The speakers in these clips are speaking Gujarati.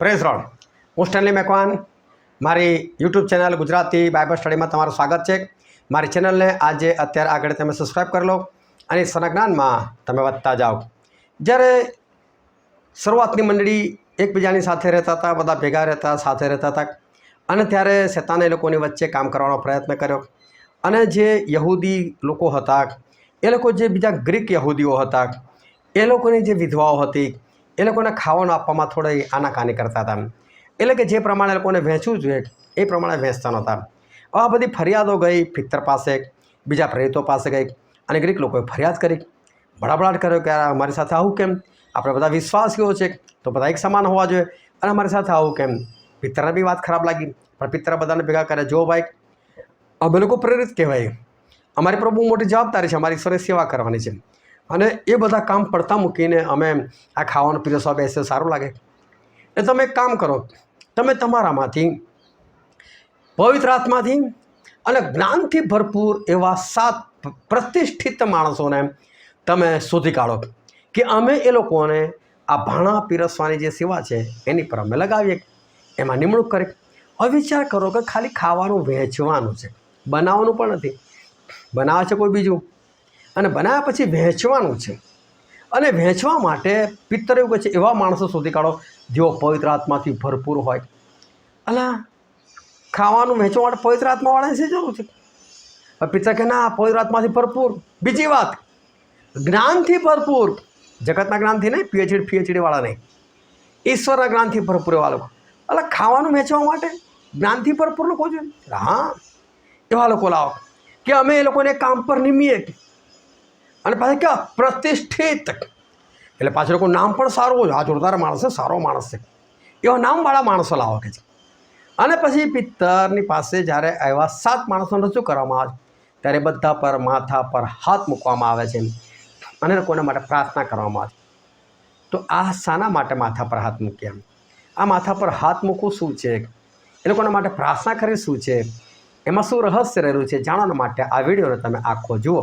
Praise road. હું સ્ટેનલી મેકવાન. મારી યુટ્યુબ ચેનલ ગુજરાતી બાઇબલ સ્ટડીમાં તમારું સ્વાગત છે. મારી ચેનલને આજે અત્યારે આગળ તમે સબસ્ક્રાઈબ કરી લો અને જ્ઞાનમાં તમે વધતા જાઓ. જ્યારે શરૂઆતની મંડળી એકબીજાની સાથે રહેતા હતા, બધા ભેગા રહેતા, સાથે રહેતા હતા, અને ત્યારે શેતાને એ લોકોની વચ્ચે કામ કરવાનો પ્રયત્ન કર્યો. અને જે યહૂદી લોકો હતા, એ લોકો જે બીજા ગ્રીક યહૂદીઓ હતા, એ લોકોની જે વિધવાઓ હતી, એ લોકોને ખાવાનું આપવામાં થોડી આનાકાની કરતા હતા. એટલે કે જે પ્રમાણે લોકોને વહેંચવું જોઈએ એ પ્રમાણે વહેંચતા નહોતા. આ બધી ફરિયાદો ગઈ પિત્તર પાસે, બીજા પ્રેરિતો પાસે ગઈ, અને ગ્રીક લોકોએ ફરિયાદ કરી, ભડાભડાટ કર્યો કે અમારી સાથે આવું કેમ? આપણે બધા વિશ્વાસીઓ છે તો બધા એક સમાન હોવા જોઈએ, અને અમારી સાથે આવું કેમ? પિત્તરને બી વાત ખરાબ લાગી, પણ પિત્તરે બધાને ભેગા કરે, જો ભાઈ અમે લોકો પ્રેરિત કહેવાય, અમારી પર બહુ મોટી જવાબદારી છે, અમારી ઈશ્વરની સેવા કરવાની છે, અને એ બધા કામ પડતા મૂકીને અમે આ ખાવાનું પીરસવા બેસે સારું લાગે? એ તમે એક કામ કરો, તમે તમારામાંથી પવિત્ર આત્માથી અને જ્ઞાનથી ભરપૂર એવા 7 પ્રતિષ્ઠિત માણસોને તમે શોધી કાઢો કે અમે એ લોકોને આ ભાણા પીરસવાની જે સેવા છે એની પર અમે લગાવીએ, એમાં નિમણૂક કરી. હવે વિચાર કરો કે ખાલી ખાવાનું વહેંચવાનું છે, બનાવવાનું પણ નથી. બનાવે છે કોઈ બીજું, અને બનાવ્યા પછી વહેંચવાનું છે. અને વહેંચવા માટે પિત્તર એવું કહે છે એવા માણસો શોધી કાઢો જેઓ પવિત્ર આત્માથી ભરપૂર હોય. અલા, ખાવાનું વહેંચવા માટે પવિત્ર આત્માવાળાની શી જરૂર છે? પિત્તર કે ના, પવિત્ર આત્માથી ભરપૂર. બીજી વાત, જ્ઞાનથી ભરપૂર. જગતના જ્ઞાનથી નહીં, પીએચડી નહીં, ઈશ્વરના જ્ઞાનથી ભરપૂર એવા લોકો. અલા, ખાવાનું વહેંચવા માટે જ્ઞાનથી ભરપૂર લોકો છે. હા, એવા લોકો લાવો કે અમે એ લોકોને કામ પર નિમીએ, અને પાછું ક્યાં પ્રતિષ્ઠિત, એટલે પાછળ લોકો નામ પણ સારું હોય, આ જોરદાર માણસ છે, સારો માણસ છે, એવા નામવાળા માણસો લાવો કે છે. અને પછી પિત્તરની પાસે જ્યારે એવા 7 માણસોને રજૂ કરવામાં આવે ત્યારે બધા પર માથા પર હાથ મૂકવામાં આવે છે અને લોકોને માટે પ્રાર્થના કરવામાં આવે. તો આ શાના માટે માથા પર હાથ મૂક્યા? આ માથા પર હાથ મૂકવું શું છે? એ લોકોના માટે પ્રાર્થના કરી શું છે? એમાં શું રહસ્ય રહેલું છે? જાણવા માટે આ વિડીયોને તમે આખો જુઓ.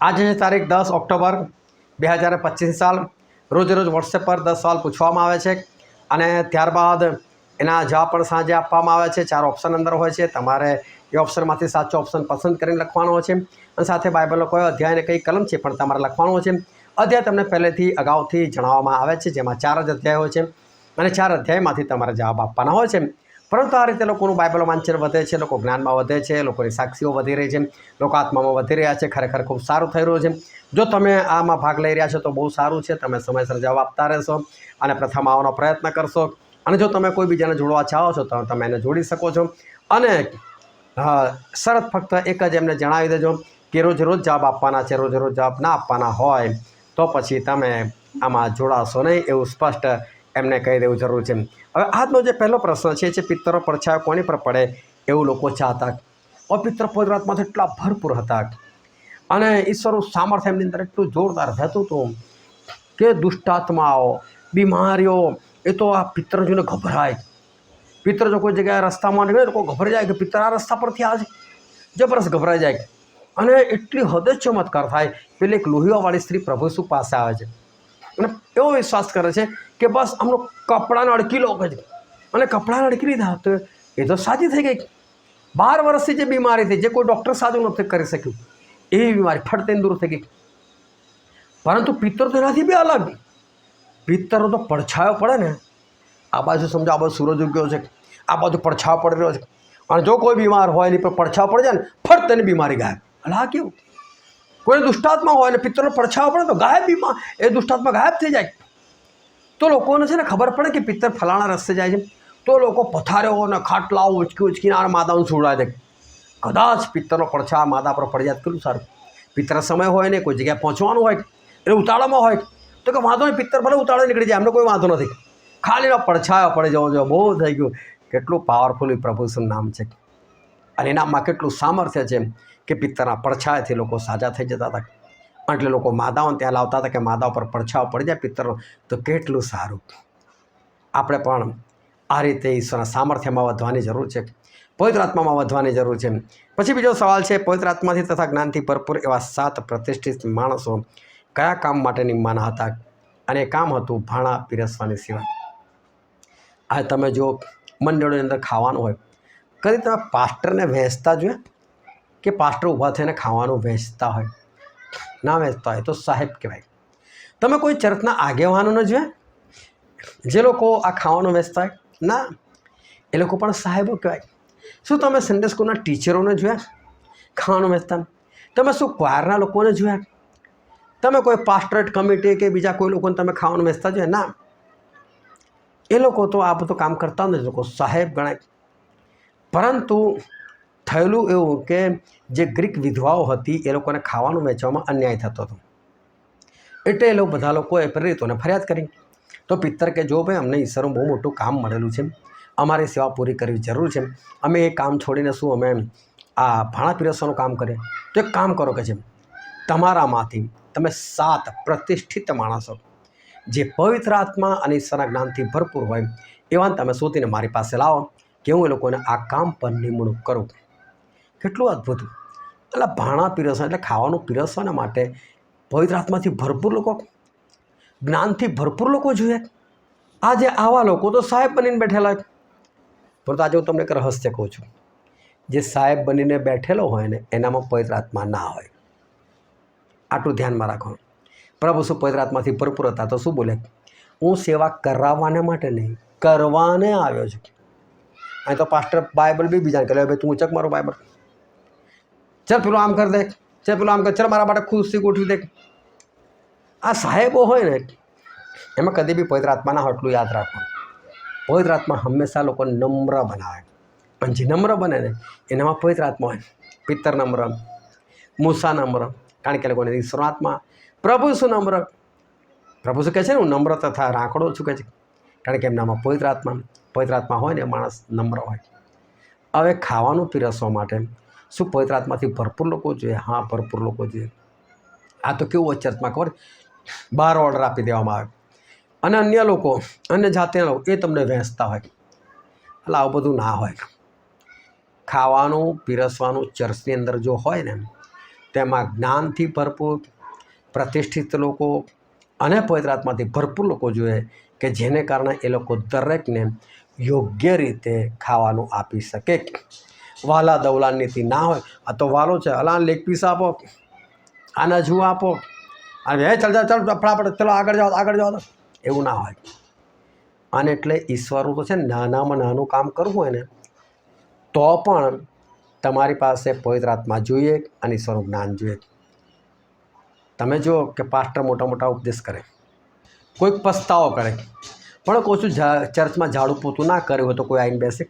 આજે છે તારીખ 10 ઓક્ટોબર 2025 સાલ. રોજ વોટ્સએપ પર 10 સવાલ પૂછવામાં આવે છે, અને ત્યારબાદ એના જવાબ પણ સાંજે આપવામાં આવે છે. 4 ઓપ્શન અંદર હોય છે, તમારે એ ઓપ્શનમાંથી સાચો ઓપ્શન પસંદ કરીને લખવાનો હોય છે, અને સાથે બાઇબલનો કયો અધ્યાય અને કઈ કલમ છે પણ તમારે લખવાનો હોય છે. અધ્યાય તમને પહેલેથી અગાઉથી જણાવવામાં આવે છે, જેમાં 4 જ અધ્યાય હોય છે, અને 4 અધ્યાયમાંથી તમારે જવાબ આપવાના હોય છે. પરંતુ આ રીતે લોકોનું બાઇબલ વાંચન વધે છે, લોકો જ્ઞાનમાં વધે છે, લોકોની સાક્ષીઓ વધી રહી છે, લોકો આત્મામાં વધી રહ્યા છે. ખરેખર ખૂબ સારું થઈ રહ્યું છે. જો તમે આમાં ભાગ લઈ રહ્યા છો તો બહુ સારું છે. તમે સમયસર જવાબ આપતા રહેશો અને પ્રથમ આવવાનો પ્રયત્ન કરશો. અને જો તમે કોઈ બીજાને જોડવા ચાહો છો તો તમે એને જોડી શકો છો. અને શરત ફક્ત એક જ એમને જણાવી દેજો કે રોજ જવાબ આપવાના છે. રોજ જવાબ ના આપવાના હોય તો પછી તમે આમાં જોડાશો નહીં, એવું સ્પષ્ટ એમને કહી દેવું જરૂર છે. હવે આજનો જે પહેલો પ્રશ્ન છે પિત્તરો પડછાયો કોની પર પડે એવું લોકો ચાહતા. પિત્તર પવિત્ર આત્માથી એટલા ભરપૂર હતા, અને ઈશ્વરનું સામર્થ્ય એમની અંદર એટલું જોરદાર રહેતું હતું કે દુષ્ટાત્માઓ, બીમારીઓ, એ તો આ પિત્તર જોઈને ગભરાય. પિત્તર જો કોઈ જગ્યાએ રસ્તામાં નીકળે લોકો ગભરાઈ જાય કે પિત્તર આ રસ્તા પરથી આવે છે, જબરજસ્ત ગભરાઈ જાય. અને એટલી હદે ચમત્કાર થાય. પેલી એક લોહીવાળી સ્ત્રી પ્રભુ ઈસુ પાસે આવે છે, અને એવો વિશ્વાસ કરે છે કે બસ આમનો કપડાને અડકી લો છે, અને કપડાને અડકી લીધા તો એ તો સાજી થઈ ગઈ. 12 વર્ષથી જે બીમારી હતી, જે કોઈ ડૉક્ટર સાજું નથી કરી શક્યું, એવી બીમારી ફટતે દૂર થઈ ગઈ. પરંતુ પિત્તર તો એનાથી બી અલગ. પિત્તરનો તો પડછાયો પડે ને, આ બાજુ સમજો આ બાજુ સૂરજ ઉગ્યો છે, આ બાજુ પડછાયો પડી રહ્યો છે, અને જો કોઈ બીમાર હોય એની પર પડછાયો પડી જાય ને, ફટ તેની બીમારી ગાયબ. એટલે આ કેવું? કોઈ દુષ્ટાત્મા હોય ને પિત્તરનો પડછાયો પડે તો ગાયબ, એ દુષ્ટાત્મા ગાયબ થઈ જાય. તો લોકોને છે ને ખબર પડે કે પિત્તર ફલાણા રસ્તે જાય છે, તો લોકો પથારીઓ અને ખાટલાઓ ઉચકીને આ માદાને સુવડાવી દે. કદાચ પિત્તરનો પડછાયો માદા પર પડી જાય કેટલું સારું. પિત્તર સમય હોય ને, કોઈ જગ્યાએ પહોંચવાનું હોય એટલે ઉતાળામાં હોય તો કે વાંધો નહીં, પિત્તર ભલે ઉતાળે નીકળી જાય, એમને કોઈ વાંધો નથી, ખાલી એનો પડછાયો પડી જવો જોઈએ, બહુ થઈ ગયું. કેટલું પાવરફુલ પ્રભુનું નામ છે, અને એનામાં કેટલું સામર્થ્ય છે કે પિત્તરના પડછાયાથી લોકો સાજા થઈ જતા હતા. એટલે લોકો માદાઓને ત્યાં લાવતા હતા કે માદા પર પડછાયો પડી જાય પિત્તરનો તો કેટલું સારું. આપણે પણ આ રીતે ઈશ્વરના સામર્થ્યમાં વધવાની જરૂર છે, પવિત્ર આત્મામાં વધવાની જરૂર છે. પછી બીજો સવાલ છે, પવિત્ર આત્માથી તથા જ્ઞાનથી ભરપૂર એવા 7 પ્રતિષ્ઠિત માણસો કયા કામ માટે નિમવાના હતા? અને એ કામ હતું ભાણા પીરસવાની સેવા. આ તમે જો મંડળોની અંદર ખાવાનું હોય, કદી તમે પાસ્ટરને વહેંચતા જોયા કે પાસ્ટર ઊભા થઈને ખાવાનું વહેંચતા હોય? ના વહેંચતા હોય તો સાહેબ કહેવાય. તમે કોઈ ચર્ચના આગેવાનોને જોયા જે લોકો આ ખાવાનું વહેંચતા હોય? ના, એ લોકો પણ સાહેબો કહેવાય. શું તમે સન્ડે સ્કૂલના ટીચરોને જોયા ખાવાનું વહેંચતા? તમે શું ક્વારના લોકોને જોયા? તમે કોઈ પાસ્ટરેટ કમિટી કે બીજા કોઈ લોકોને તમે ખાવાનું વહેંચતા જોયા? ના, એ લોકો તો આ બધું કામ કરતા નથી, લોકો સાહેબ ગણાય. પરંતુ થયેલું એવું કે જે ગ્રીક વિધવાઓ હતી એ લોકોને ખાવાનું વેચવામાં અન્યાય થતો હતો, એટલે એ લોકો બધા લોકોએ પ્રેરિતોને ફરિયાદ કરી. તો પિત્તર કે જો ભાઈ અમને ઈશ્વરનું બહુ મોટું કામ મળેલું છે, અમારી સેવા પૂરી કરવી જરૂર છે, અમે એ કામ છોડીને શું અમે આ ભાણા પીરસવાનું કામ કરીએ? તો એક કામ કરો કે છે, તમારામાંથી તમે 7 પ્રતિષ્ઠિત માણસો જે પવિત્ર આત્મા અને ઈશ્વરના જ્ઞાનથી ભરપૂર હોય એવા તમે શોધીને મારી પાસે લાવો કે હું એ લોકોને આ કામ પર નિમણૂક કરું. કેટલું અદ્ભુત! એટલે ભાણા પીરસવા એટલે ખાવાનું પીરસવાના માટે પવિત્ર આત્માથી ભરપૂર લોકો, જ્ઞાનથી ભરપૂર લોકો જોઈએ. આજે આવા લોકો તો સાહેબ બનીને બેઠેલા હોય. પરંતુ આજે હું તમને એક રહસ્ય કહું છું, જે સાહેબ બનીને બેઠેલો હોય ને એનામાં પવિત્ર આત્મા ના હોય. આટલું ધ્યાનમાં રાખો. પ્રભુ શું પવિત્ર આત્માથી ભરપૂર હતા તો શું બોલે? હું સેવા કરાવવાને માટે નહીં, કરવાને આવ્યો છું. અહીં તો પાસ્ટર બાઇબલ બી બીજાને કહે, ભાઈ તું ઉચક મારો બાઇબલ, ચાલ પેલું આમ કરી દે, ચાલ પેલું આમ કર, ચાલ મારા માટે ખુરશી ગોઠવી દે. આ સાહેબો હોય ને એમાં કદી બી પવિત્ર આત્મા ના હોય, એટલું યાદ રાખો. પવિત્ર આત્મા હંમેશા લોકોને નમ્ર બનાવે, અને જે નમ્ર બને ને એનામાં પવિત્ર આત્મા હોય. પિત્તર નમ્ર, મૂસા નમ્ર, કારણ કે લોકોને ઈશ્વર આત્મા. પ્રભુ શું નમ્ર? પ્રભુ શું કહે છે ને, હું નમ્ર તથા રાંકડો છું કહે છે, કારણ કે એમનામાં પવિત્ર આત્મા હોય ને માણસ નમ્ર હોય. હવે ખાવાનું પીરસવા માટે શું પવિત્ર આત્માથી ભરપૂર લોકો જોઈએ? હા, ભરપૂર લોકો જોઈએ. આ તો કેવું હોય ચર્ચમાં ખબર, 12 ઓર્ડર આપી દેવામાં આવે અને અન્ય લોકો, અન્ય જાતિના લોકો એ તમને વહેંચતા હોય. એટલે આવું બધું ના હોય. ખાવાનું પીરસવાનું ચર્ચની અંદર જો હોય ને તેમાં જ્ઞાનથી ભરપૂર પ્રતિષ્ઠિત લોકો અને પવિત્ર આત્માથી ભરપૂર લોકો જોઈએ કે જેને કારણે એ લોકો દરેકને યોગ્ય રીતે ખાવાનું આપી શકે. વાલા દવલા નીતિ ના હોય. આ તો વાલો છે, અલા લેગ પીસ આપો, આના જુઓ આપો, અને હે ચાલ ચાલ ફટાફટ ચલો આગળ જાઓ, એવું ના હોય. અને એટલે ઈશ્વરનું તો છે ને નાનામાં નાનું કામ કરવું હોય ને તો પણ તમારી પાસે પવિત્ર આત્મા જોઈએ અને ઈશ્વરનું જ્ઞાન જોઈએ. તમે જુઓ કે પાસ્ટર મોટા મોટા ઉપદેશ કરે, કોઈક પસ્તાવો કરે, પણ કહું છું ચર્ચમાં ઝાડુ પોતું ના કર્યું હોય તો કોઈ આવીને બેસે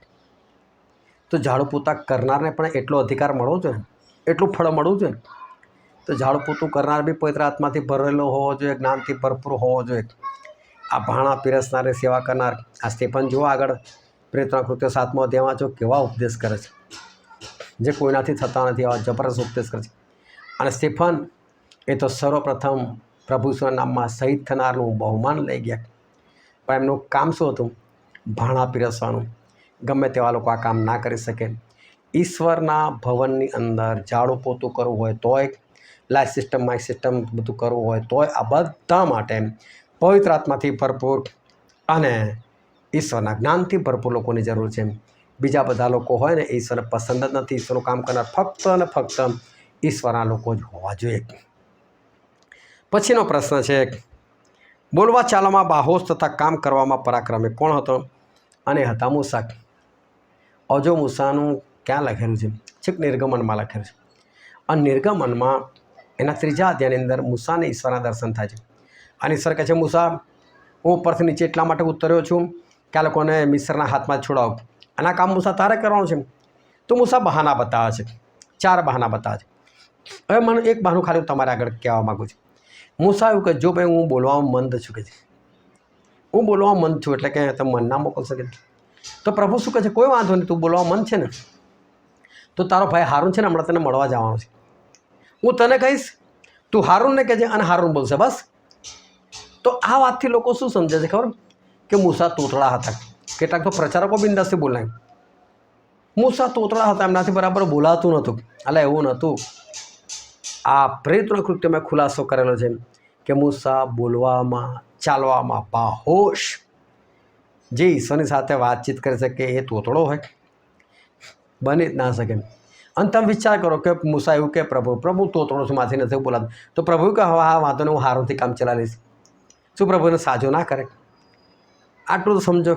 તો ઝાડુ પોતા કરનારને પણ એટલો અધિકાર મળવો જોઈએ, એટલું ફળ મળવું જોઈએ. તો ઝાડુ પોતું કરનાર બી પવિત્ર આત્માથી ભરેલો હોવો જોઈએ, જ્ઞાનથી ભરપૂર હોવો જોઈએ. આ ભાણા પીરસનારે સેવા કરનાર, આ સ્ટેફન જુઓ આગળ પ્રેરિતોના કૃત્યો 7મો અધ્યાયમાં જો કેવા ઉપદેશ કરે છે, જે કોઈનાથી થતા નથી, આવા જબરદસ્ત ઉપદેશ કરે છે. અને સ્ટેફન એ તો સર્વપ્રથમ પ્રભુ ઈસુના નામમાં શહીદ થનારનું બહુમાન લઈ ગયા. પણ એમનું કામ શું હતું? ભાણા પીરસવાનું. ગમે તેવા લોકો આ કામ ના કરી શકે. ઈશ્વરના ભવનની અંદર ઝાડુ પોતું કરવું હોય તોય, લાઇટ સિસ્ટમ માઇક સિસ્ટમ બધું કરવું હોય તોય, આ બધા માટે પવિત્ર આત્માથી ભરપૂર અને ઈશ્વરના જ્ઞાનથી ભરપૂર લોકોની જરૂર છે. બીજા બધા લોકો હોય ને એ ઈશ્વરને પસંદ જ નથી. ઈશ્વરનું કામ કરનાર ફક્ત અને ફક્ત ઈશ્વરના લોકો જ હોવા જોઈએ. પછીનો પ્રશ્ન છે, બોલવા ચાલવામાં બાહોશ તથા કામ કરવામાં પરાક્રમી કોણ હતો? અને હતા મૂસા. અજો મૂસાનું ક્યાં લખેલું છે? છેક નિર્ગમનમાં લખેલું છે. અને નિર્ગમનમાં એના 3જા અધ્યાયની અંદર મૂસાને ઈશ્વરના દર્શન થાય છે. અને ઈશ્વર કહે છે, મૂસા હું ઉપરથી નીચે એટલા માટે ઉતર્યો છું કે આ લોકોને મિસ્રના હાથમાં છોડાવું. અને આ કામ મૂસા તારે કરવાનું છે. તો મૂસા બહાના બતાવે છે, 4 બહાના બતાવે છે. હવે મને એક બહાનું ખાલી તમારે આગળ કહેવા માગું છું. મૂસા એવું કહે, જો ભાઈ હું બોલવામાં મંદ છું, કે હું બોલવામાં મંદ છું, એટલે કે તમે મન ના મોકલી શકે. તો પ્રભુ શું કહે છે, કોઈ વાંધો નહીં, તું બોલવામાં મન છે ને તો તારો ભાઈ હારૂન છે ને હમણાં તને મળવા જવાનો છે. હું તને કહીશ, તું હારૂનને કહેજે અને હારૂન બોલશે, બસ. તો આ વાતથી લોકો શું સમજે છે ખબર? કે મૂસા તોતળા હતા. કેટલાક તો પ્રચારકો બિંદાસથી બોલાય. મૂસા તોતળા હતા, એમનાથી બરાબર બોલાતું નહોતું. એટલે એવું નહોતું. આ પ્રેતનો કૃત્ય મેં ખુલાસો કરેલો છે કે મૂસા બોલવામાં, ચાલવામાં બાહોશ. જે ઈશ્વરની સાથે વાતચીત કરી શકે એ તોતળો હોય? બની જ ના શકે. અને તમે વિચાર કરો કે મૂસા એવું કે પ્રભુ તોતળો છું, માથી નથી બોલાતું. તો પ્રભુ કે હવે આ વાંધો ને હું હારોથી કામ ચલાવી લઈશ. શું પ્રભુને સાજો ના કરે? આટલું તો સમજો.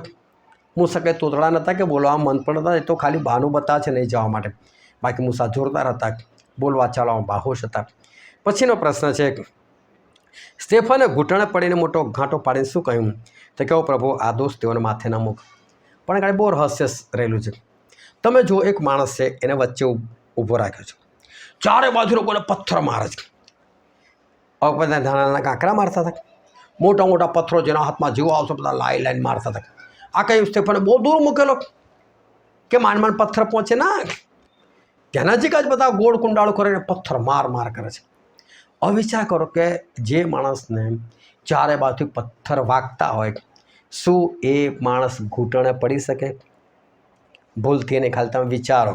મૂસા કંઈ તોતળા નહોતા કે બોલવા મન પણ નહોતા. એ તો ખાલી બહાનું બતાવે છે નહીં જવા માટે. બાકી મૂસા જોરદાર હતા, બોલવા ચાલવામાં બાહોશ હતા. પછીનો પ્રશ્ન છે, સ્ટેફને ઘૂંટણે પડીને મોટો ઘાંટો પાડીને શું કહ્યું? તો કહો પ્રભુ આ દોષ તેઓને માથે ન મૂક. પણ કાંઈ બહુ રહસ્ય રહેલું છે. તમે જો એક માણસ છે, એને વચ્ચે ઊભો રાખ્યો છે, ચારે બાજુ લોકોને પથ્થર મારે છે. હવે બધા નાના કાંકરા મારતા હતા, મોટા મોટા પથ્થરો જેના હાથમાં જેવો આવશે બધા લાઈન મારતા હતા. આ કંઈ સ્ટેફને બહુ દૂર મૂકેલો કે માંડ પથ્થર પહોંચે ના, ત્યાં નજીક જ બધા ગોળ કુંડાળો કરીને પથ્થર માર કરે છે. હવે વિચાર કરો કે જે માણસને ચારે બાજુથી પથ્થર વાગતા હોય, શું એ માણસ ઘૂંટણે પડી શકે? ભૂલથી એને ખાલી તમે વિચારો,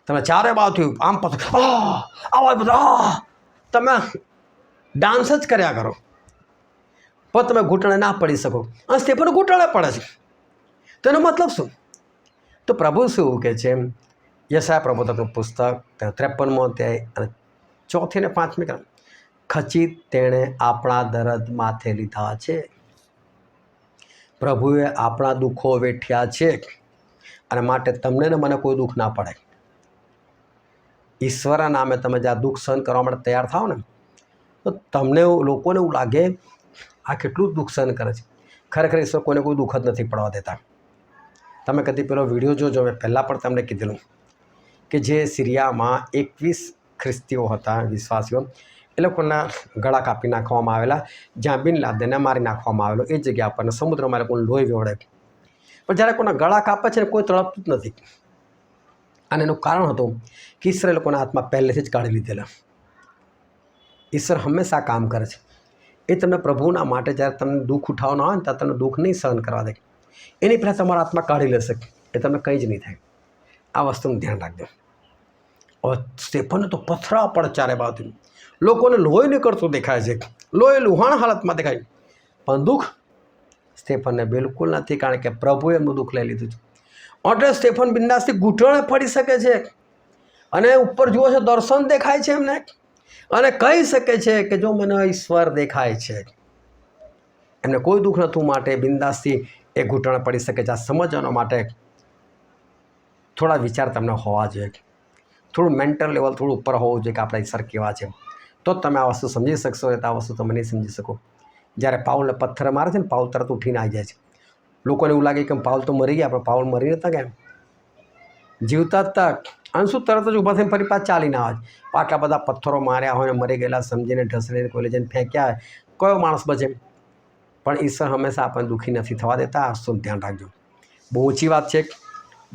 તમે ચારે બાજુથી આમ પથ્થર આવા બધા તમે ડાન્સ જ કર્યા કરો, પણ તમે ઘૂંટણે ના પડી શકો. અને સ્ટેફન ઘૂંટણે પડે છે. તો એનો મતલબ શું? તો પ્રભુ શું કહે છે? યશાયા પ્રબોધકનું પુસ્તક 53મો અધ્યાય અને 4થી અને 5મી કલમ, ખચી તેણે આપણા દર્દ માથે લીધા છે. પ્રભુએ આપણા દુઃખો વેઠ્યા છે, અને માટે તમને ને મને કોઈ દુઃખ ના પડે. ઈશ્વરના નામે તમે જ્યાં દુઃખ સહન કરવા માટે તૈયાર થાવ ને, તો તમને લોકોને એવું લાગે આ કેટલું દુઃખ સહન કરે છે. ખરેખર ઈશ્વર કોઈને કોઈ દુઃખ જ નથી પડવા દેતા. તમે કદી પેલો વિડીયો જોજો, મેં પહેલાં પણ તમને કીધેલું કે જે સિરિયામાં 21 ખ્રિસ્તીઓ હતા, વિશ્વાસીઓ, એ લોકોના ગળા કાપી નાખવામાં આવેલા, જ્યાં બિન લાદેનને મારી નાખવામાં આવેલો. એ જગ્યા પર સમુદ્રમાં એ લોકોને લોહી વેવડે. પણ જ્યારે કોઈના ગળા કાપે છે ને કોઈ તળપતું જ નથી. અને એનું કારણ હતું કે ઈશ્વરે લોકોના હાથમાં પહેલેથી જ કાઢી લીધેલા. ઈશ્વર હંમેશા કામ કરે છે. એ તમને પ્રભુના માટે જ્યારે તમને દુઃખ ઉઠાવવાના હોય ને ત્યારે તમને દુઃખ નહીં સહન કરવા દે. એની પહેલાં તમારા હાથમાં કાઢી લેશે, એ તમને કંઈ જ નહીં થાય. આ વસ્તુનું ધ્યાન રાખજો. હવે સ્ટેફનને તો પથરા પડે ચારે બાજુ, લોકોને લોહી નીકળતું દેખાય છે, લોહી લુહાણ હાલતમાં દેખાય, પણ દુઃખ સ્ટેફનને બિલકુલ નથી, કારણ કે પ્રભુએ એમનું દુઃખ લઈ લીધું છે. એટલે સ્ટેફન બિંદાસથી ઘૂંટણે પડી શકે છે, અને ઉપર જુઓ છો દર્શન દેખાય છે એમને, અને કહી શકે છે કે જો મને ઈશ્વર દેખાય છે. એમને કોઈ દુઃખ નહોતું, માટે બિંદાસથી એ ઘૂંટણે પડી શકે છે. આ સમજવાનો માટે થોડા વિચાર તમને હોવા જોઈએ, થોડું મેન્ટલ લેવલ થોડું ઉપર હોવું જોઈએ કે આપણા ઈશ્વર કેવા છે. તો જ તમે આ વસ્તુ સમજી શકશો, ને આ વસ્તુ તમે નહીં સમજી શકો. જ્યારે પાઉલને પથ્થર મારે છે ને, પાઉલ તરત ઉઠીને આવી જાય છે. લોકોને એવું લાગે કે પાઉલ તો મરી ગયા, પણ પાઉલ મરી નતા કેમ, જીવતા તક. અને શું તરત જ ઊભા થઈને ફરી પાછા ચાલીને આવે છે. આટલા બધા પથ્થરો માર્યા હોય ને મરી ગયેલા સમજીને ઢસડીને કોઈ જઈને ફેંક્યા હોય, કયો માણસ બચે? પણ ઈશ્વર હંમેશા આપણને દુઃખી નથી થવા દેતા. આ વસ્તુનું ધ્યાન રાખજો. બહુ ઊંચી વાત છે.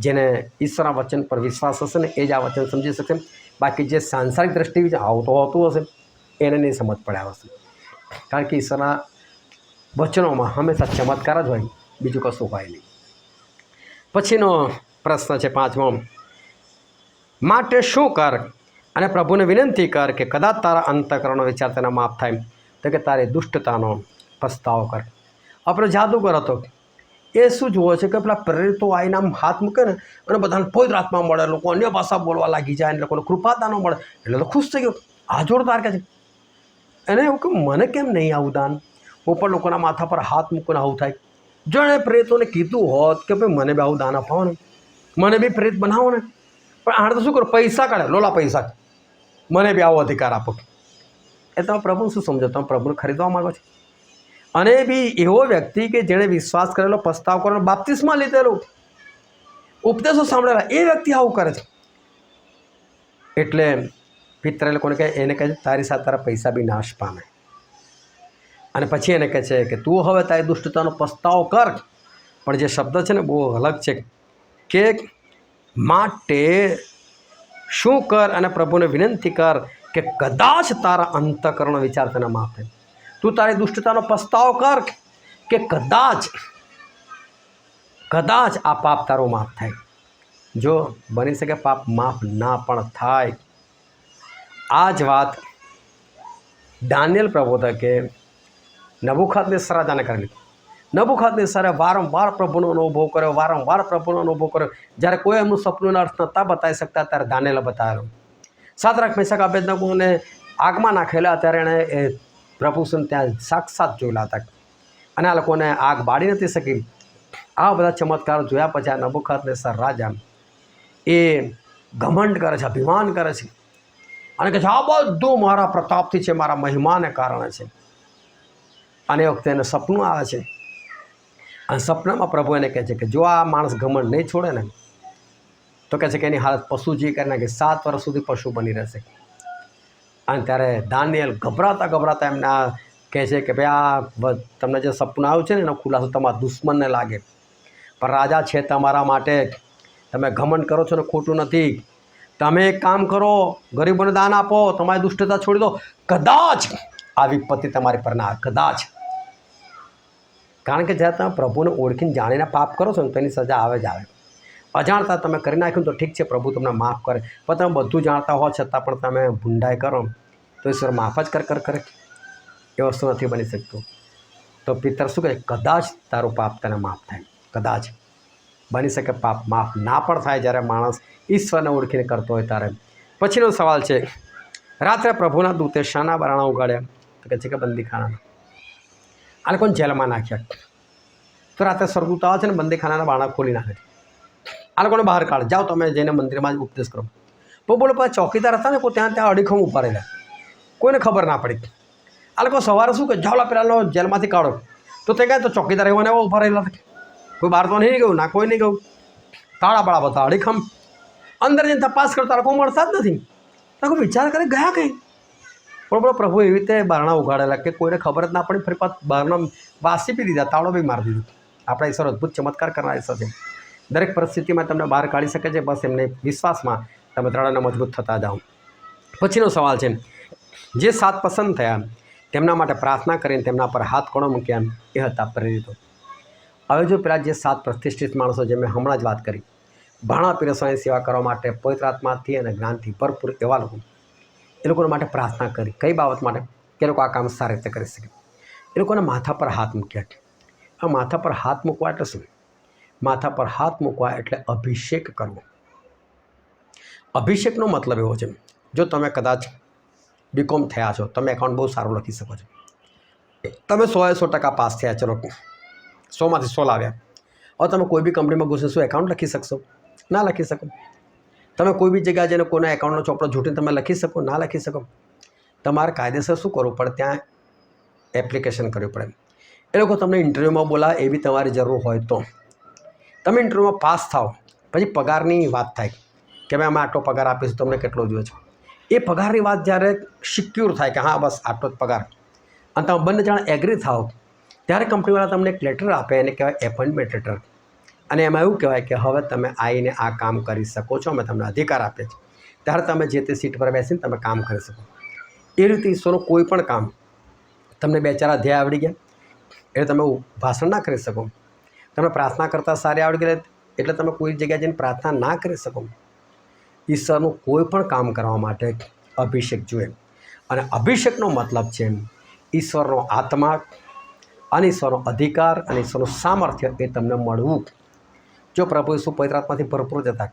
જેને ઈશ્વરના વચન પર વિશ્વાસ હશે ને એ જ આ વચન સમજી શકશે. બાકી જે સાંસારિક દ્રષ્ટિ આવતો હોતું હશે એને નહીં સમજ પડે આ વસ્તુ, કારણ કે ઈશ્વરના વચનોમાં હંમેશા ચમત્કાર જ હોય, બીજું કશું હોય નહીં. પછીનો પ્રશ્ન છે 5મો, માટે શું કર? અને પ્રભુને વિનંતી કર કે કદાચ તારા અંતઃકરણનો વિચાર તેના માફ થાય, તો કે તારી દુષ્ટતાનો પસ્તાવો કર. આપણે જાદુગર હતો, એ શું જુઓ છે કે પેલા પ્રેરિતો આવીને આમ હાથ મૂકે ને અને બધાને પવિત્ર આત્મા મળે, લોકો અન્ય ભાષા બોલવા લાગી જાય, અને લોકોને કૃપાદાનો મળે, એટલે તો ખુશ થઈ ગયો. આ જોરદાર કે છે. એને એવું કે મને કેમ નહીં આવું દાન? હું પણ લોકોના માથા પર હાથ મૂકીને આવું થાય. જો એણે પ્રેતોને કીધું હોત કે ભાઈ મને બી આવું દાન અપાવો ને, મને બી પ્રેત બનાવો ને, પણ આણે તો શું કરો, પૈસા કાઢે, લોલા પૈસા, મને બી આવો અધિકાર આપો. એ તમે પ્રભુ શું સમજો? તમે પ્રભુને ખરીદવા માગો છો? અને બી એવો વ્યક્તિ કે જેણે વિશ્વાસ કરેલો, પસ્તાવ કરેલો, બાપ્તિસ્મા લીધેલું, ઉપદેશો સાંભળેલા, એ વ્યક્તિ આવું કરે છે. એટલે પિત્ર લોકોને કહે, એને કહે છે તારી સાથે તારા પૈસા બી નાશ પામે. અને પછી એને કહે છે કે તું હવે તારી દુષ્ટતાનો પસ્તાવ કર. પણ જે શબ્દ છે ને બહુ અલગ છે, કે માટે શું કર? અને પ્રભુને વિનંતી કર કે કદાચ તારા અંતઃકરણનો વિચાર તને માફ થાય. તું તારી દુષ્ટતાનો પસ્તાવ કર કે કદાચ કદાચ આ પાપ તારું માફ થાય. જો બની શકે પાપ માફ ના પણ થાય. આ જ વાત દાનિયેલ પ્રબોધકે નબૂખદનેસ્સર રાજાને કરેલી. નબૂખદનેસ્સરે વારંવાર પ્રભુનો અનુભવ કર્યો, વારંવાર પ્રભુનો અનુભવ કર્યો. જ્યારે કોઈ એમનું સપનું અર્થ નહોતા બતાવી શકતા ત્યારે દાનિયેલે બતાવેલો. સાદરાક મેશક અબેદનગોને આગમાં નાખેલા ત્યારે એણે એ પ્રભુને ત્યાં સાક્ષાત જોયેલા હતા અને આ લોકોને આગ બાળી નથી શકી. આ બધા ચમત્કાર જોયા પછી આ નબૂખદનેસ્સર રાજા એ ઘમંડ કરે છે, અભિમાન કરે છે અને કહે છે આ બધું મારા પ્રતાપથી છે, મારા મહિમાને કારણે છે. અને એ વખતે એને સપનું આવે છે અને સપનામાં પ્રભુ એને કહે છે કે જો આ માણસ ઘમંડ નહીં છોડે ને તો કહે છે કે એની હાલત પશુજી કરી નાખે, 7 વર્ષ સુધી પશુ બની રહેશે. અને ત્યારે દાનિયેલ ગભરાતા એમને આ કહે છે કે ભાઈ આ તમને જે સપનું આવ્યું છે ને એનો ખુલાસો તમારા દુશ્મનને લાગે, પણ રાજા છે તમારા માટે. તમે ઘમંડ કરો છો ને ખોટું નથી. તમે એક કામ કરો, ગરીબોને દાન આપો, તમારી દુષ્ટતા છોડી દો, કદાચ આ વિપત્તિ તમારી પર ના આવે, કદાચ. કારણ કે જ્યારે તમે પ્રભુને ઓળખીને જાણીને પાપ કરો છો ને તો એની સજા આવે જ આવે. અજાણતા તમે કરી નાખ્યું તો ઠીક છે, પ્રભુ તમને માફ કરે. પણ તમે બધું જાણતા હો છતાં પણ તમે ભૂંડાઈ કરો તો ઈશ્વર માફ જ કરે. એ વસ્તુ નથી બની શકતું. તો પિતર શું કહે, કદાચ તારું પાપ તને માફ થાય. કદાચ બની શકે પાપ માફ ના પણ થાય જ્યારે માણસ ઈશ્વરને ઓળખીને કરતો હોય ત્યારે. પછીનો સવાલ છે, રાત્રે પ્રભુના દૂતે શાના બારણા ઉગાડ્યા? તો કહે છે કે બંદીખાનાના. આ લોકોને જેલમાં નાખ્યા. તો રાત્રે સ્વર્ગદૂત આવે છે ને બંદીખાનાના બારણા ખોલી નાખે છે. આ લોકોને બહાર કાઢે, જાઓ તમે જઈને મંદિરમાં જ ઉપદેશ કરો. બોલો પાછા ચોકીદાર હતા ને કોઈ ત્યાં અડીખમ ઊભા રહેલા, કોઈને ખબર ના પડી. આ લોકો સવારે શું કે જાઓ પેલાનો જેલમાંથી કાઢો. તો તે કહે તો ચોકીદાર એવા ને એવા ઊભા રહેલા હતા. કોઈ બહાર તો નહીં ગયું, ના કોઈ નહીં ગયું. તાળા બાળા બધા અડીખમ. અંદર જઈને તપાસ કરતા લોકો મળતા જ નથી. તો વિચાર કરે ગયા કંઈ. બરોબર, પ્રભુ એવી રીતે બારણા ઉગાડેલા કે કોઈને ખબર જ ના પડી. ફરી પાછ બારણા વાસી બી દીધા, તાળો બી મારી દીધું. આપણા ઈશ્વર અદ્ભુત ચમત્કાર કરનાર ઈશ્વર છે. દરેક પરિસ્થિતિમાં તમને બહાર કાઢી શકે છે. બસ એમને વિશ્વાસમાં તમે દ્રઢ અને મજબૂત થતા જાઓ. પછીનો સવાલ છે, જે 7 પસંદ થયા તેમના માટે પ્રાર્થના કરીને તેમના પર હાથ કોણે મૂક્યા? એ હતા પ્રેરિતો. હવે જો પેલા જે 7 પ્રતિષ્ઠિત માણસો જે મેં હમણાં જ વાત કરી, ભાણા પીરસવાની સેવા કરવા માટે પવિત્ર આત્માથી અને જ્ઞાનથી ભરપૂર એવા લોકો, એ લોકોના માટે પ્રાર્થના કરી. કઈ બાબત માટે? કે એ લોકો આ કામ સારી રીતે કરી શકે. એ લોકોને માથા પર હાથ મૂક્યા. આ માથા પર હાથ મૂકવા એટલે શું? માથા પર હાથ મૂકવા એટલે અભિષેક કરવો. અભિષેકનો મતલબ એવો છે, જો તમે કદાચ BCom થયા છો, તમે એકાઉન્ટ બહુ સારું લખી શકો છો, તમે 100% પાસ થયા, ચલો 100માંથી 100 લાવ્યા. હવે તમે કોઈ બી કંપનીમાં ઘૂસો શું એકાઉન્ટ લખી શકશો? ના લખી શકો. તમે કોઈ બી જગ્યાએ જઈને કોઈના એકાઉન્ટનો ચોપડો ઝૂંટીને તમે લખી શકો? ના લખી શકો. તમારે કાયદેસર શું કરવું પડે? ત્યાં એપ્લિકેશન કરવી પડે. એ લોકો તમને ઇન્ટરવ્યૂમાં બોલાવે એવી તમારી જરૂર હોય તો તમે ઇન્ટરવ્યૂમાં પાસ થાઓ, પછી પગારની વાત થાય કે ભાઈ અમે આટલો પગાર આપીશું, તમને કેટલો જોઈએ છે. એ પગારની વાત જ્યારે સિક્યોર થાય કે હા બસ આટલો જ પગાર, અને તમે બંને જણા એગ્રી થાઓ, ત્યારે કંપનીવાળા તમને એક લેટર આપે, એને કહેવાય એપોઇન્ટમેન્ટ લેટર. અને એમાં એવું કહેવાય કે હવે તમે આવીને આ કામ કરી શકો છો, અમે તમને અધિકાર આપે છે. ત્યારે તમે જે તે સીટ પર બેસીને તમે કામ કરી શકો. એ રીતે ઈશ્વરનું કોઈ પણ કામ તમને 2-4 અધ્યાય આવડી ગયા એટલે તમે ભાષણ ના કરી શકો. તમે પ્રાર્થના કરતાં સારી આવડી ગઈ એટલે તમે કોઈ જગ્યાએ જઈને પ્રાર્થના ના કરી શકો. ઈશ્વરનું કોઈ પણ કામ કરવા માટે અભિષેક જોઈએ. અને અભિષેકનો મતલબ છે ઈશ્વરનો આત્મા અને ઈશ્વરનો અધિકાર અને ઈશ્વરનું સામર્થ્ય એ તમને મળવું. જો પ્રભુ ઈસુ પવિત્ર આત્માથી ભરપૂર જ હતા,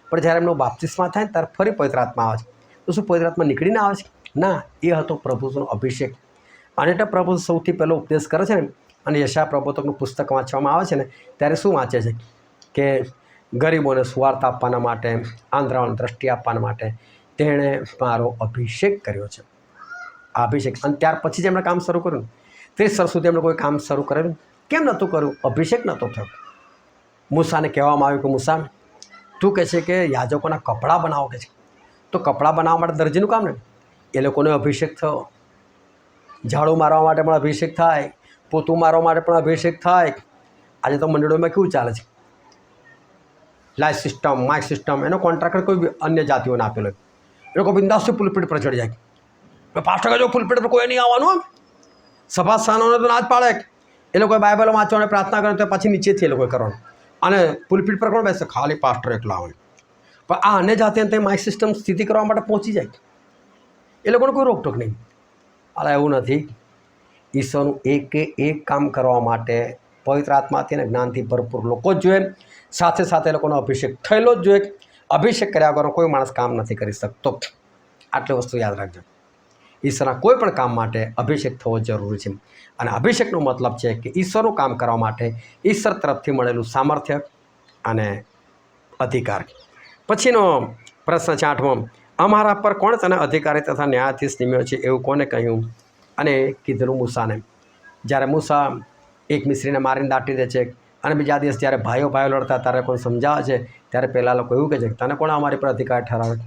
પણ જ્યારે એમનો બાપ્તિસ્મા થાય ત્યારે ફરી પવિત્ર આત્મા આવે છે. તો શું પવિત્ર આત્મા નીકળીને આવે છે? ના, એ હતો પ્રભુનો અભિષેક. અને એટલે પ્રભુ સૌથી પહેલો ઉપદેશ કરે છે ને, અને યશાયા પ્રબોધકનું પુસ્તક વાંચવામાં આવે છે ને ત્યારે શું વાંચે છે કે ગરીબોને સુવાર્તા આપવાના માટે, આંધળાઓને દ્રષ્ટિ આપવાના માટે તેણે મારો અભિષેક કર્યો છે. આ અભિષેક. અને ત્યાર પછી જ એમણે કામ શરૂ કર્યું. 30 વર્ષ સુધી એમણે કોઈ કામ શરૂ કરેલું કેમ નહોતું કર્યું? અભિષેક નહોતો થયો. મૂસાને કહેવામાં આવ્યું કે મૂસા, તું કહે છે કે યાજકોના કપડાં બનાવો કે છે, તો કપડાં બનાવવા માટે દરજીનું કામ ને. એ લોકોને અભિષેક થયો. ઝાડુ મારવા માટે પણ અભિષેક થાય, પોતું મારવા માટે પણ અભિષેક થાય. આજે તો મંડળોમાં કેવું ચાલે છે, લાઇટ સિસ્ટમ, માઇક સિસ્ટમ, એનો કોન્ટ્રાક્ટર કોઈ અન્ય જાતિઓને આપેલો. એ લોકો બિંદાસથી પુલપીટ પર ચડી જાય. પાસ્ટર કહેજો પુલપીટ પર કોઈ નહીં આવવાનું. સભા સ્થાનોને તો ના જ પાડે. એ લોકોએ બાઇબલ વાંચવા અને પ્રાર્થના કરે તો પછી નીચેથી એ લોકોએ કરવાનું. અને પુલપીઠ પર કોણ બેસે? ખાલી પાસ્ટર એકલા હોય. પણ આ અને જાતે તે માઇક સિસ્ટમ સ્થિતિ કરવા માટે પહોંચી જાય, એ લોકોને કોઈ રોકટોક નહીં. અલા એવું નથી. ઈશ્વરનું એક કામ કરવા માટે પવિત્ર આત્માથી અને જ્ઞાનથી ભરપૂર લોકો જ જોઈએ, સાથે સાથે એ લોકોનો અભિષેક થયેલો જ જોઈએ. અભિષેક કર્યા વગર કોઈ માણસ કામ નથી કરી શકતો. આટલી વસ્તુ યાદ રાખજો. ઈશ્વરના કોઈ પણ કામ માટે અભિષેક થવો જરૂરી છે. અને અભિષેકનો મતલબ છે કે ઈશ્વરનું કામ કરવા માટે ઈશ્વર તરફથી મળેલું સામર્થ્ય અને અધિકાર. પછીનો પ્રશ્ન છે 8મો. અમારા પર કોણ તને અધિકારી તથા ન્યાયાધીશ નિમ્યો છે, એવું કોને કહ્યું? અને કીધેલું મૂસાને. જ્યારે મૂસા એક મિસ્ત્રીને મારીને દાટી દે છે અને બીજા દિવસ જ્યારે ભાઈઓ લડતા ત્યારે કોઈ સમજાવે છે, ત્યારે પહેલાં લોકો એવું કહે છે કે તને કોણ અમારી પર અધિકાર ઠરાવે?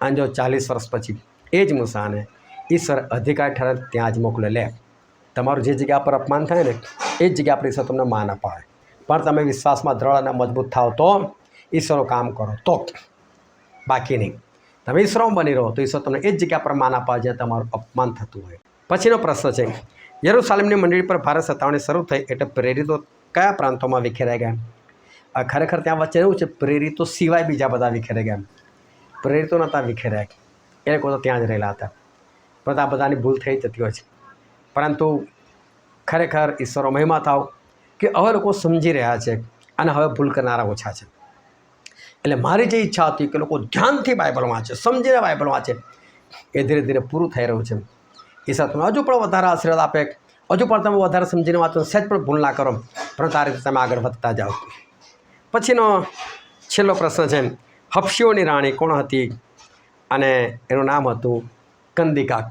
અને જો 40 વર્ષ પછી એ જ મૂસાને ઈશ્વર અધિકાર ઠરાવે ત્યાં જ મોકલે. લે, તમારું જે જગ્યા પર અપમાન થાય ને એ જ જગ્યા પર ઈશ્વર તમને માન અપાવે. પણ તમે વિશ્વાસમાં દ્રઢ અને મજબૂત થાવ તો ઈશ્વરનું કામ કરો તો, બાકી નહીં. તમે ઈશ્વરમાં બની રહો તો ઈશ્વર તમને એ જ જગ્યા પર માન અપાવે જ્યાં તમારું અપમાન થતું હોય. પછીનો પ્રશ્ન છે, યરૂશાલેમની મંડળી પર ભારે સતાવણી શરૂ થઈ એટલે પ્રેરિતો કયા પ્રાંતોમાં વિખેરાઈ ગયા? ખરેખર ત્યાં વચ્ચે એવું છે, પ્રેરિતો સિવાય બીજા બધા વિખેરાઈ ગયા. પ્રેરિતો નહોતા વિખેરાયા, એ લોકો તો ત્યાં જ રહેલા હતા. પણ આ બધાની ભૂલ થઈ જતી હોય છે. પરંતુ ખરેખર ઈશ્વરો મહિમા થાવ કે હવે લોકો સમજી રહ્યા છે અને હવે ભૂલ કરનારા ઓછા છે. એટલે મારી જે ઈચ્છા હતી કે લોકો ધ્યાનથી બાઇબલ વાંચે, સમજીને બાઇબલ વાંચે, એ ધીરે ધીરે પૂરું થઈ રહ્યું છે. ઈશ્વર તમને હજુ પણ વધારે આશીર્વાદ આપે, હજુ પણ તમે વધારે સમજીને વાંચો, સહેજ પણ ભૂલ ના કરો, પરંતુ આ રીતે તમે આગળ વધતા જાઓ. પછીનો છેલ્લો પ્રશ્ન છે, હબશીઓની રાણી કોણ હતી? અને એનું નામ હતું કંદિકા.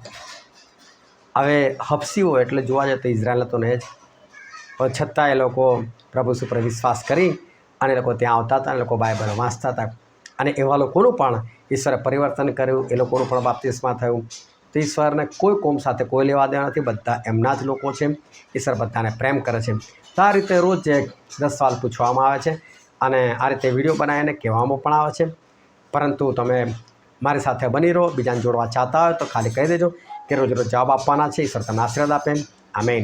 હવે હબશીઓ એટલે જોવા જઈએ તો ઇઝરાયલ તો નહીં જ, પણ છતાં એ લોકો પ્રભુ પર વિશ્વાસ કરી અને એ લોકો ત્યાં આવતા હતા અને લોકો બાઇબલ વાંચતા હતા. અને એવા લોકોનું પણ ઈશ્વરે પરિવર્તન કર્યું, એ લોકોનું પણ બાપ્તિસ્મા થયું. તો ઈશ્વરને કોઈ કોમ સાથે કોઈ લેવા દેવા નથી, બધા એમના જ લોકો છે. ઈશ્વર બધાને પ્રેમ કરે છે. તો આ રીતે રોજ 10 સવાલ પૂછવામાં આવે છે અને આ રીતે વિડીયો બનાવીને કહેવામાં પણ આવે છે. પરંતુ તમે મારી સાથે બની રહો. બીજાને જોડવા ચાહતા હોય તો ખાલી કહી દેજો કે રોજ જવાબ આપવાના છે. ઈશ્વર તમને આશીર્વાદ આપે. આમેન.